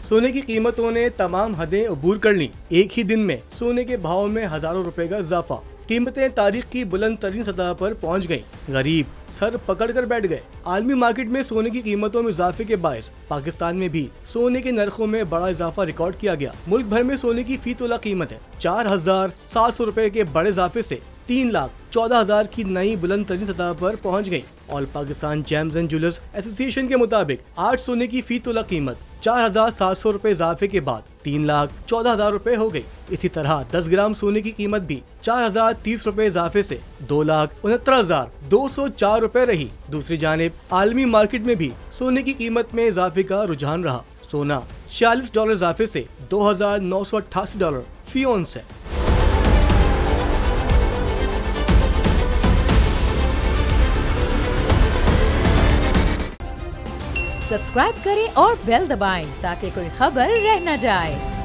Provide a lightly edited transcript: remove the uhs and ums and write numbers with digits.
सोने की कीमतों ने तमाम हदें अबूर कर ली। एक ही दिन में सोने के भाव में हजारों रुपए का इजाफा। कीमतें तारीख की बुलंद तरीन सतह पर पहुंच गईं। गरीब सर पकड़ कर बैठ गए। आलमी मार्केट में सोने की कीमतों में इजाफे के बायस पाकिस्तान में भी सोने के नरखों में बड़ा इजाफा रिकॉर्ड किया गया। मुल्क भर में सोने की फी तोला कीमत है 4,700 रुपए के बड़े इजाफे से 3,14,000 की नई बुलंद तरीन सतह पर पहुंच गई। All Pakistan James and jewellers association के मुताबिक आज सोने की फी तोला कीमत 4,700 रुपए इजाफे के बाद 3,14,000 रुपए हो गई। इसी तरह 10 ग्राम सोने की कीमत भी 4,030 रुपए इजाफे से 2,69,204 रुपए रही। दूसरी जानिब आलमी मार्केट में भी सोने की कीमत में इजाफे का रुझान रहा। सोना $46 इजाफे से $2,988 फी औंस है। सब्सक्राइब करें और बेल दबाएं ताकि कोई खबर रह न जाए।